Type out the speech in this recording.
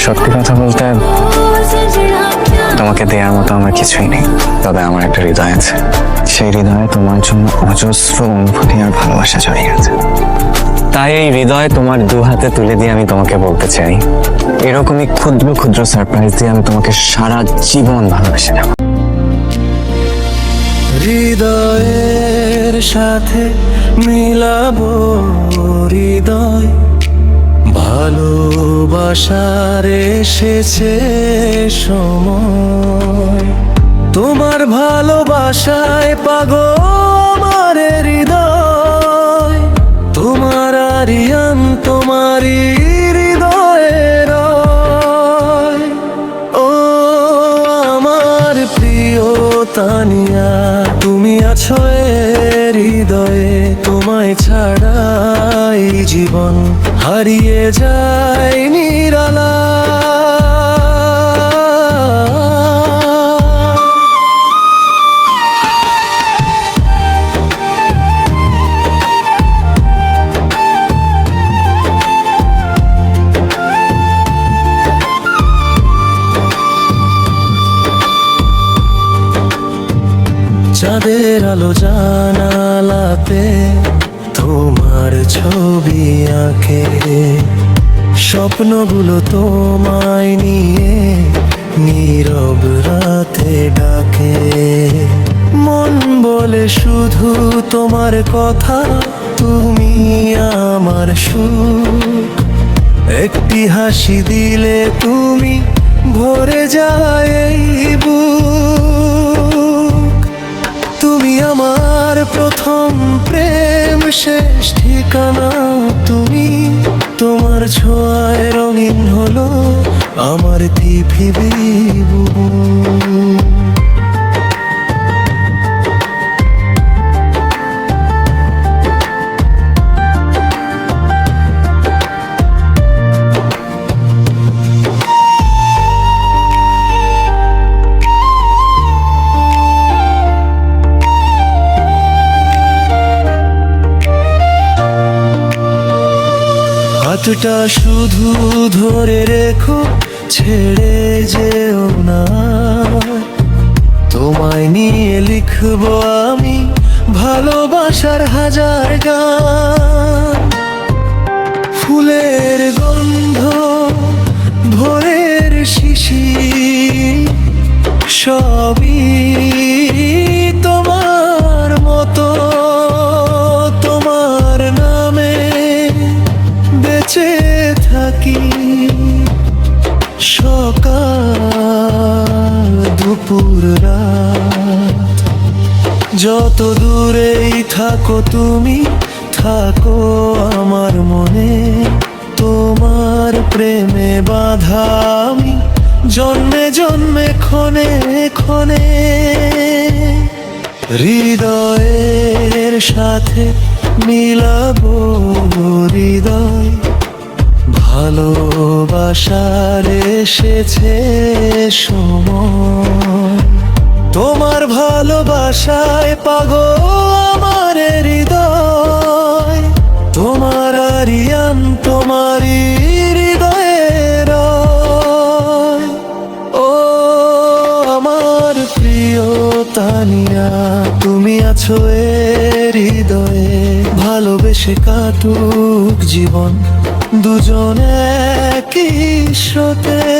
সত্যি কথা বলতে তোমাকে দেওয়ার মতো আমার কিছুই নেই, তবে আমার একটা হৃদয় আছে। সেই হৃদয়ে তোমার জন্য অজস্র অনুভূতি আর ভালোবাসা জড়িয়ে আছে। তাই এই হৃদয় তোমার দু হাতে তুলে দিয়ে আমি তোমাকে বলতে চাই, এরকমই ক্ষুদ্র ক্ষুদ্র সারপ্রাইজ দিয়ে আমি তোমাকে সারা জীবন ভালোবেসে যাব। হৃদয়ের সাথে মিলাবো হৃদয়, ভালোবাসার এসেছে সময়। তোমার ভালোবাসায় পাগল আমার হৃদয়, তোমার আরিয়ান তোমারই হৃদয়ের। ও আমার প্রিয় তানিয়া, তুমি আছো এ হৃদয়ে, তোমায় ছাড়া এই জীবন হারিয়ে যায় নিরালা। চাঁদের আলো জানালাতে তোমার ছবি আঁকে, স্বপ্নগুলো তোমায় নিয়ে নীরব রাতে ডাকে। মন বলে শুধু তোমার কথা, তুমি আমার সুখ। একটি হাসি দিলে তুমি ভরে যায় এই বুক। তুমি আমার প্রথম প্রেম, শেষ ঠিকানা তুমি। তোমার ছোঁয়ায় রঙিন হলো আমার পৃথিবী। হাতটা শুধু ধরে রেখো, ছেড়ে যেও না। তোমায় নিয়ে লিখবো আমি ভালোবাসার হাজার গান। ফুলের গন্ধ, ভোরের শিশির, সবই তোমার মতো। তোমার নামে বেঁচে থাকি, সকাল দুপুর রাত। যত দূরেই থাকো তুমি, থাকো আমার মনে। তোমার প্রেমে বাঁধা আমি জন্মে জন্মে ক্ষণে ক্ষণে। হৃদয়ের সাথে মিলাবো হৃদয়, ভালোবাসার এসেছে সময়। তোমার ভালোবাসায় পাগল আমার হৃদয়, তোমার আরিয়ান তোমারই হৃদয়ের। ও আমার প্রিয় তানিয়া, তুমি আছো এ হৃদয়ে, ভালোবেসে কাটুক জীবন দুজনে একই স্রোতে।